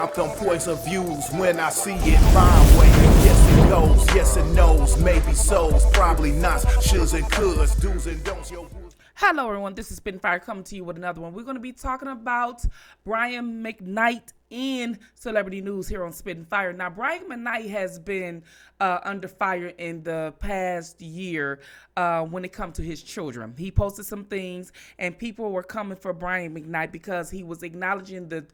Out them points of views when I see it my way. Yes it goes, yes it knows, maybe so's, probably not, shoulds and coulds, do's and don'ts. Hello everyone, this is Spitfire coming to you with another one. We're going to be talking about Brian Mcknight in celebrity news here on Spit and Fire. Now, Brian Mcknight has been under fire in the past year when it comes to his children. He posted some things and people were coming for Brian Mcknight because he was acknowledging the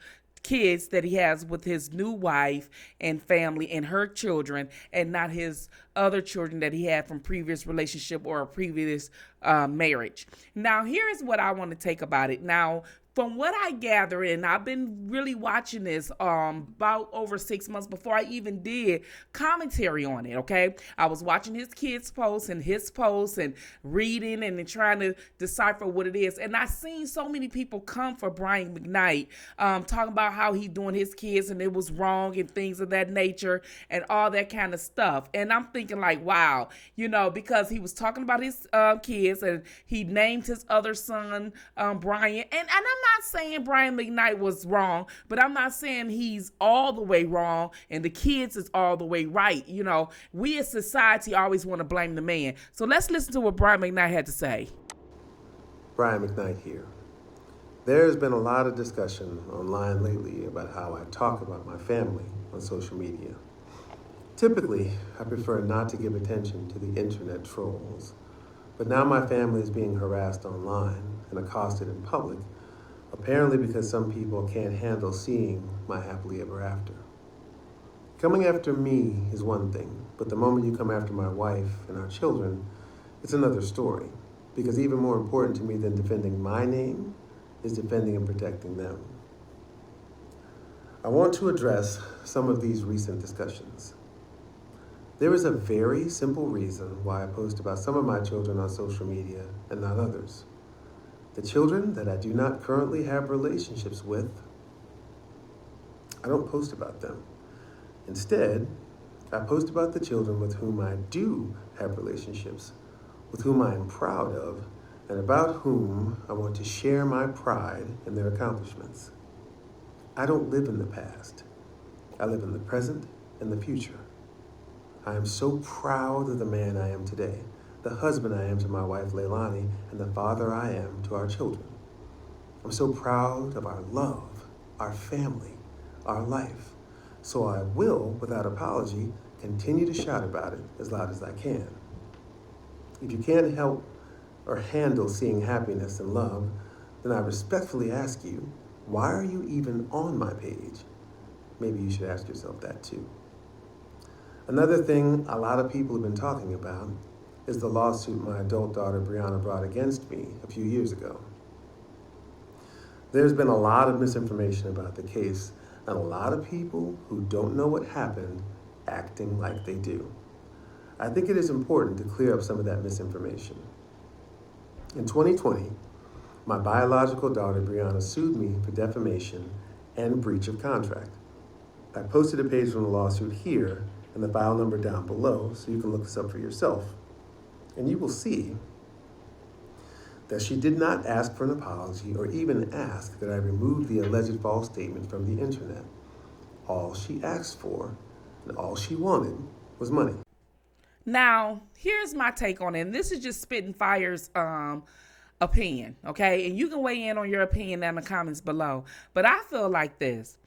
kids that he has with his new wife and family and her children, and not his other children that he had from previous relationship or a previous marriage. Now, here is what I want to take about it. Now, from what I gather, and I've been really watching this about over 6 months before I even did commentary on it, okay? I was watching his kids' posts and his posts and reading and then trying to decipher what it is. And I seen so many people come for Brian Mcknight, talking about how he doing his kids and it was wrong and things of that nature and all that kind of stuff. And I'm thinking like, wow, you know, because he was talking about his kids and he named his other son Brian. And I'm not saying Brian Mcknight was wrong, but I'm not saying he's all the way wrong and the kids is all the way right. You know, we as society always want to blame the man. So let's listen to what Brian Mcknight had to say. Brian Mcknight here. There's been a lot of discussion online lately about how I talk about my family on social media. Typically, I prefer not to give attention to the internet trolls, but now my family is being harassed online and accosted in public, apparently because some people can't handle seeing my happily ever after. Coming after me is one thing, but the moment you come after my wife and our children, it's another story, because even more important to me than defending my name is defending and protecting them. I want to address some of these recent discussions. There is a very simple reason why I post about some of my children on social media and not others. The children that I do not currently have relationships with, I don't post about them. Instead, I post about the children with whom I do have relationships, with whom I am proud of, and about whom I want to share my pride in their accomplishments. I don't live in the past. I live in the present and the future. I am so proud of the man I am today, the husband I am to my wife Leilani, and the father I am to our children. I'm so proud of our love, our family, our life. So I will, without apology, continue to shout about it as loud as I can. If you can't help or handle seeing happiness and love, then I respectfully ask you, why are you even on my page? Maybe you should ask yourself that too. Another thing a lot of people have been talking about is the lawsuit my adult daughter Brianna brought against me a few years ago. There's been a lot of misinformation about the case and a lot of people who don't know what happened acting like they do. I think it is important to clear up some of that misinformation. In 2020, my biological daughter Brianna sued me for defamation and breach of contract. I posted a page from the lawsuit here and the file number down below so you can look this up for yourself. And you will see that she did not ask for an apology or even ask that I remove the alleged false statement from the internet. All she asked for and all she wanted was money. Now, here's my take on it. And this is just Spit and Fire's opinion, okay? And you can weigh in on your opinion in the comments below. But I feel like this.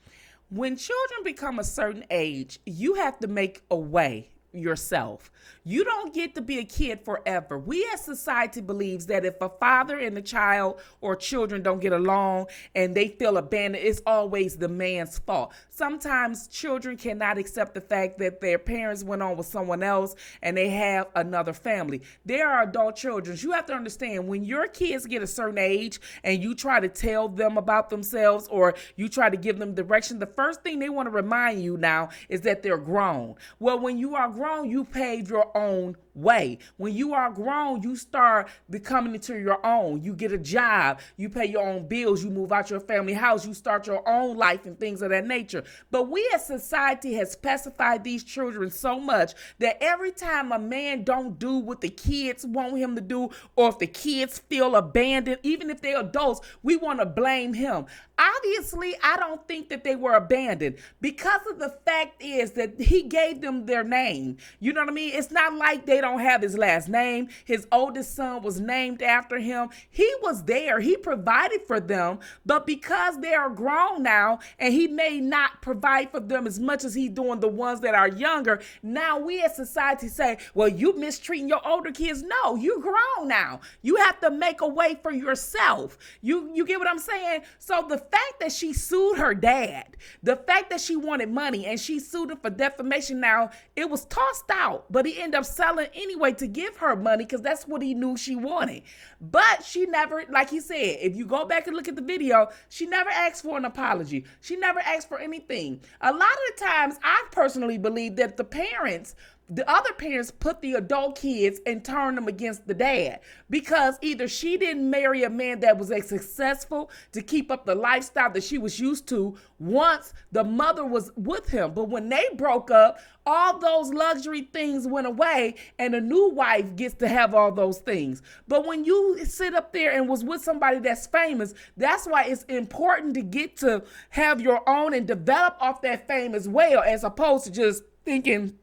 When children become a certain age, you have to make a way yourself. You don't get to be a kid forever. We as society believes that if a father and a child or children don't get along and they feel abandoned, it's always the man's fault. Sometimes children cannot accept the fact that their parents went on with someone else and they have another family. They are adult children. You have to understand, when your kids get a certain age and you try to tell them about themselves or you try to give them direction, the first thing they want to remind you now is that they're grown. Well, when you are grown, you pave your own way. When you are grown, you start becoming into your own. You get a job, you pay your own bills, you move out your family house, you start your own life and things of that nature. But we as society has pacified these children so much that every time a man don't do what the kids want him to do, or if the kids feel abandoned, even if they're adults, we want to blame him. Obviously, I don't think that they were abandoned, because of the fact is that he gave them their name. You know what I mean? It's not like they don't have his last name. His oldest son was named after him. He was there. He provided for them. But because they are grown now, and he may not provide for them as much as he's doing the ones that are younger, now we as society say, well, you mistreating your older kids. No, you're grown now. You have to make a way for yourself. You get what I'm saying? So the fact that she sued her dad, the fact that she wanted money and she sued him for defamation, now it was tossed out, but he ended up selling anyway to give her money because that's what he knew she wanted. But she never, like he said, if you go back and look at the video, she never asked for an apology. She never asked for anything. A lot of the times, I personally believe that the other parents put the adult kids and turned them against the dad, because either she didn't marry a man that was as successful to keep up the lifestyle that she was used to once the mother was with him. But when they broke up, all those luxury things went away and a new wife gets to have all those things. But when you sit up there and was with somebody that's famous, that's why it's important to get to have your own and develop off that fame as well, as opposed to just thinking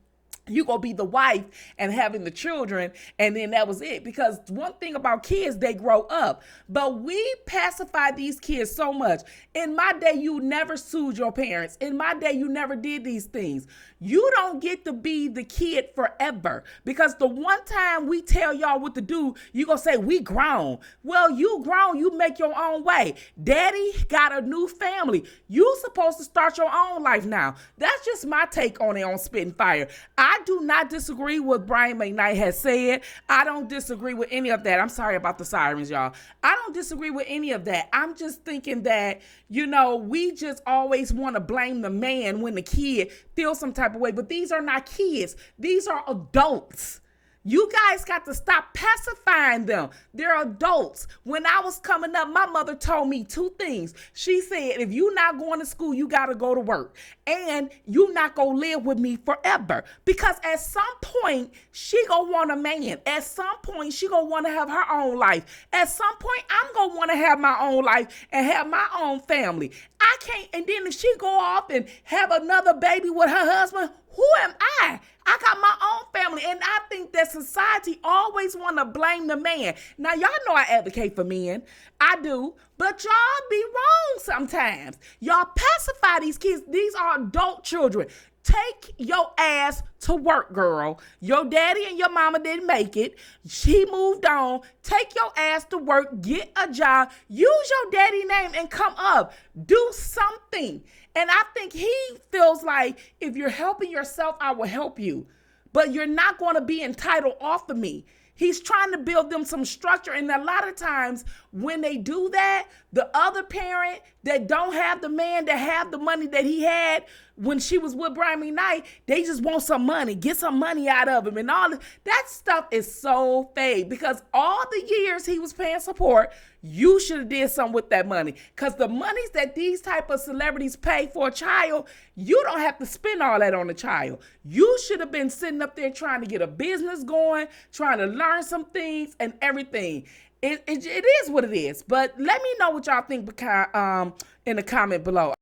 you gonna be the wife and having the children and then that was it. Because one thing about kids, they grow up. But we pacify these kids so much. In my day, you never sued your parents. In my day, you never did these things. You don't get to be the kid forever, because the one time we tell y'all what to do, you gonna say we grown. Well, you grown, you make your own way. Daddy got a new family. You supposed to start your own life now. That's just my take on it on Spitting Fire. I do not disagree with what Brian Mcknight has said. I don't disagree with any of that. I'm sorry about the sirens, y'all. I don't disagree with any of that. I'm just thinking that, we just always want to blame the man when the kid feels some type of way. But these are not kids. These are adults. You guys got to stop pacifying them. They're adults. When I was coming up, my mother told me two things. She said, if you're not going to school, you got to go to work. And you not going to live with me forever. Because at some point, she going to want a man. At some point, she going to want to have her own life. At some point, I'm going to want to have my own life and have my own family. I can't. And then if she go off and have another baby with her husband, who am I? I got my own family. And I think that society always want to blame the man. Now, y'all know I advocate for men. I do. But y'all be wrong sometimes. Y'all pacify these kids. These are adult children. Take your ass to work, girl. Your daddy and your mama didn't make it. She moved on. Take your ass to work. Get a job. Use your daddy name and come up. Do something. And I think he feels like, if you're helping yourself, I will help you. But you're not going to be entitled off of me. He's trying to build them some structure. And a lot of times when they do that, the other parent that don't have the man that have the money that he had when she was with Brian Mcknight, they just want some money, get some money out of him. And all that stuff is so fake, because all the years he was paying support, you should have did something with that money. Because the monies that these type of celebrities pay for a child, you don't have to spend all that on a child. You should have been sitting up there trying to get a business going, trying to learn some things and everything. It is what it is. But let me know what y'all think in the comment below.